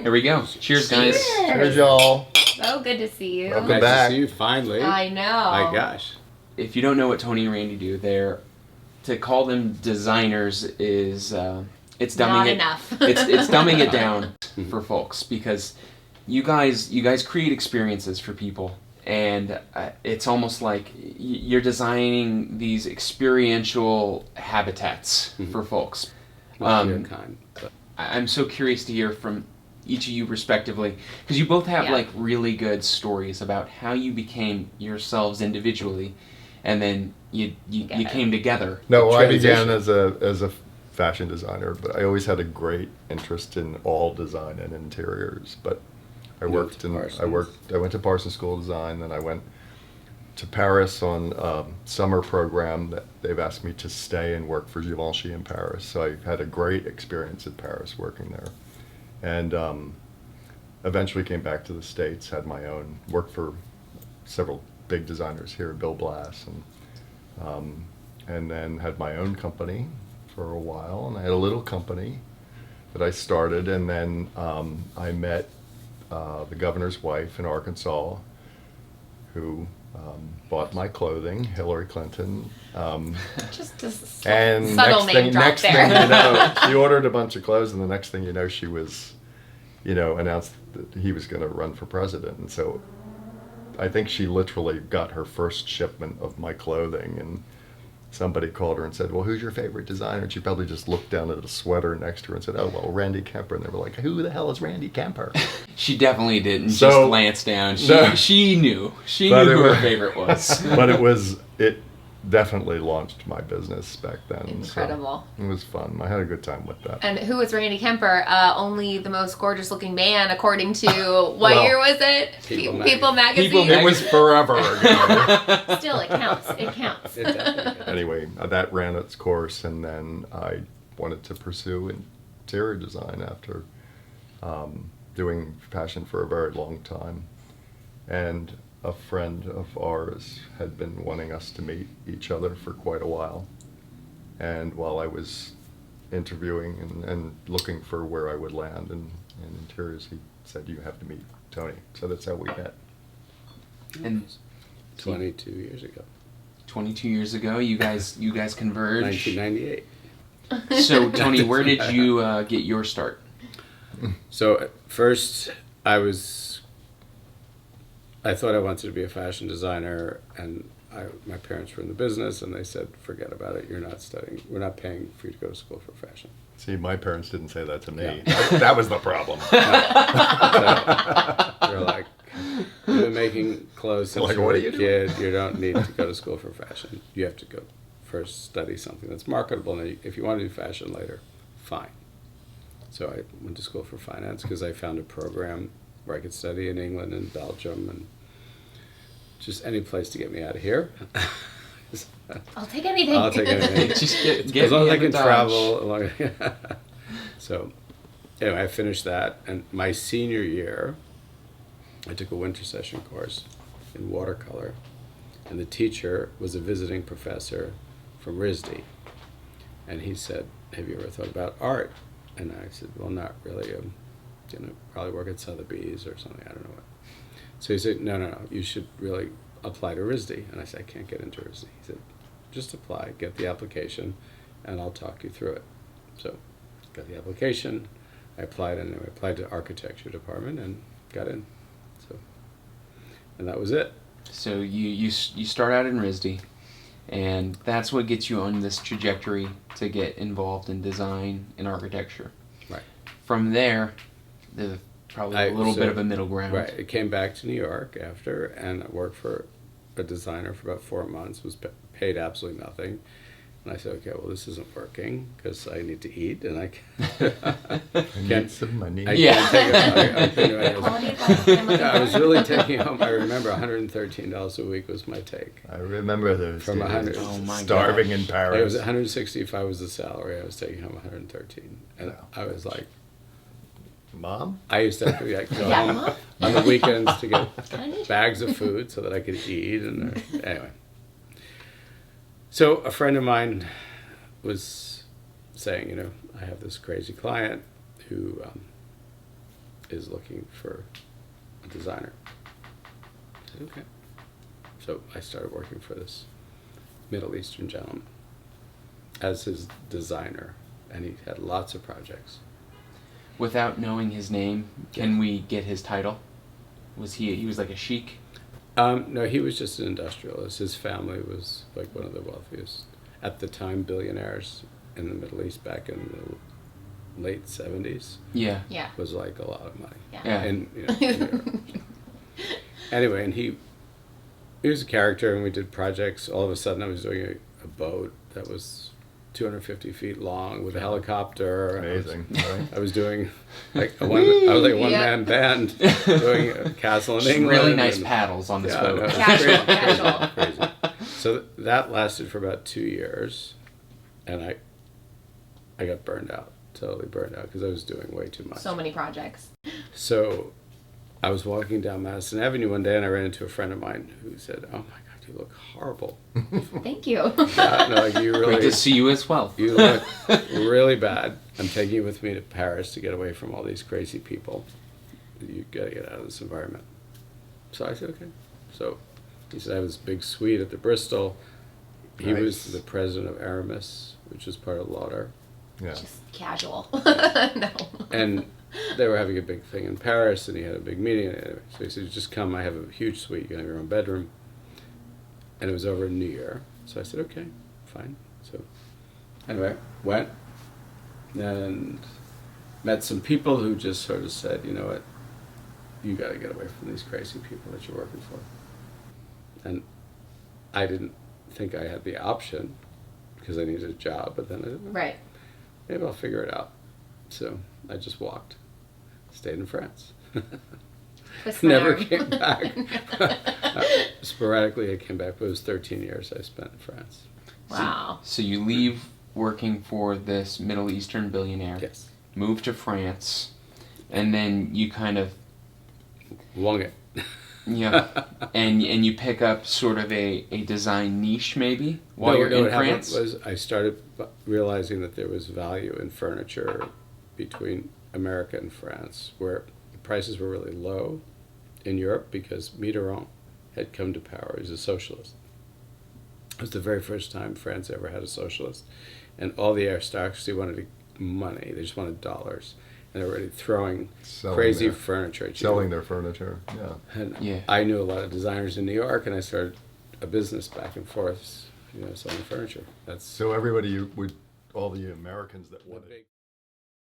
Here we go. Cheers, guys. Cheers, y'all. So good to see you. Welcome Nice back. to see you finally. I know. My gosh. If you don't know what Tony and Randy do, to call them designers is it's dumbing Not it. enough. it's dumbing it down for folks because you guys create experiences for people, and it's almost like you're designing these experiential habitats for folks. Your kind. But I'm so curious to hear from each of you respectively, because you both have like really good stories about how you became yourselves individually, and then you came together. No, I Transition. began as a fashion designer, but I always had a great interest in all design and interiors. But I went to Parsons School of Design, then I went to Paris on a summer program that they've asked me to stay and work for Givenchy in Paris. So I had a great experience in Paris working there. And eventually came back to the States, had my own, worked for several big designers here, Bill Blass, and then had my own company for a while. And I had a little company that I started, and then I met the governor's wife in Arkansas, who bought my clothing, Hillary Clinton. Just a And subtle name drop next there. thing you know, she ordered a bunch of clothes, and the next thing you know, she was, announced that he was going to run for president. And so I think she literally got her first shipment of my clothing, and somebody called her and said, well, who's your favorite designer? And she probably just looked down at a sweater next to her and said, oh, well, Randy Kemper. And they were like, who the hell is Randy Kemper? She definitely didn't So- just glance down. She knew. She But knew it who her was- favorite was. But it definitely launched my business back then. Incredible. So it was fun. I had a good time with that. And who was Randy Kemper? Only the most gorgeous looking man, according to what Well, year was it? People Magazine. People It was forever ago. Still, it counts. It counts. it definitely did. Anyway, that ran its course, and then I wanted to pursue interior design after doing fashion for a very long time. And a friend of ours had been wanting us to meet each other for quite a while. And while I was interviewing and looking for where I would land in interiors, he said, you have to meet Tony. So that's how we met. And 22 years ago. 22 years ago, you guys converged. 1998. So Tony, where did you get your start? So at first I thought I wanted to be a fashion designer, and my parents were in the business, and they said, forget about it, you're not studying, we're not paying for you to go to school for fashion. See, my parents didn't say that to me. Yeah. That was the problem. So they're like, you've been making clothes since Like, you were what a are you doing? kid, you don't need to go to school for fashion. You have to go first study something that's marketable, and if you want to do fashion later, fine. So I went to school for finance because I found a program where I could study in England and Belgium and just any place to get me out of here. I'll take anything. I'll take anything. Just get As long me as I out can of Dodge. travel. So anyway, I finished that, and my senior year, I took a winter session course in watercolor, and the teacher was a visiting professor from RISD, and he said, have you ever thought about art? And I said, well, not really. Probably work at Sotheby's or something. I don't know what. So he said, no, you should really apply to RISD. And I said, I can't get into RISD. He said, just apply, get the application, and I'll talk you through it. So got the application, I applied, and I applied to architecture department and got in. So, and that was it. So you start out in RISD, and that's what gets you on this trajectory to get involved in design and architecture. Right. From there, there's probably a little bit of a middle ground. Right. I came back to New York after, and I worked for a designer for about 4 months, was paid absolutely nothing. And I said, okay, well, this isn't working because I need to eat, and I Get some money. I Yeah. can't take it. I couldn't do it. Quality of life. I'm looking I was for. really taking home, I remember $113 a week was my take. I remember those From days. 100. Oh my Starving gosh. in It Paris. was 165 was the salary. I was taking home 113, and Wow. I was like, Mom? I used to have to like, go Yeah, home Mom? on the weekends to get I need bags of food so that I could eat. And anyway, so a friend of mine was saying, I have this crazy client who is looking for a designer. I said, okay. So I started working for this Middle Eastern gentleman as his designer, and he had lots of projects. Without knowing his name, can we get his title? Was he was like a sheik? No, he was just an industrialist. His family was like one of the wealthiest, at the time, billionaires in the Middle East back in the late 70s. Yeah. Yeah. Was like a lot of money. Yeah. And, you know, in Europe. Anyway, and he was a character, and we did projects. All of a sudden, I was doing a boat that was 250 feet long with a helicopter. Amazing, right? I was doing I was like a one-man band doing a castle in Just England. really nice and, paddles on this yeah, boat. no, it was Casual, crazy, casual. crazy. So that lasted for about 2 years, and I got burned out, totally burned out, because I was doing way too much. So many projects. So I was walking down Madison Avenue one day, and I ran into a friend of mine who said, "Oh my God, you look horrible." Thank you. Yeah, no, like you Great really, to see you as well. you look really bad. I'm taking you with me to Paris to get away from all these crazy people. You gotta get out of this environment. So I said, okay. So he said, I have this big suite at the Bristol. He Nice. was the president of Aramis, which is part of Lauder. Yeah. Just casual. No. And they were having a big thing in Paris, and he had a big meeting. Anyway, so he said, just come, I have a huge suite, you can have your own bedroom. And it was over New Year. So I said, okay, fine. So anyway, went and met some people who just sort of said, you know what, you got to get away from these crazy people that you're working for. And I didn't think I had the option because I needed a job, but then I said, Right. maybe I'll figure it out. So I just walked, stayed in France. Twist my Never arm. came back. Sporadically I came back, but it was 13 years I spent in France. Wow. So you leave working for this Middle Eastern billionaire, Yes. move to France, and then you kind of Wung it. and you pick up sort of a design niche maybe while you're in what happened France. was I started realizing that there was value in furniture between America and France, where the prices were really low in Europe because Mitterrand had come to power. He was a socialist. It was the very first time France ever had a socialist. And all the aristocracy wanted money. They just wanted dollars. And they were already throwing crazy furniture at you. Selling their furniture, yeah. And Yeah. I knew a lot of designers in New York, and I started a business back and forth, selling furniture. That's So everybody, all the Americans that wanted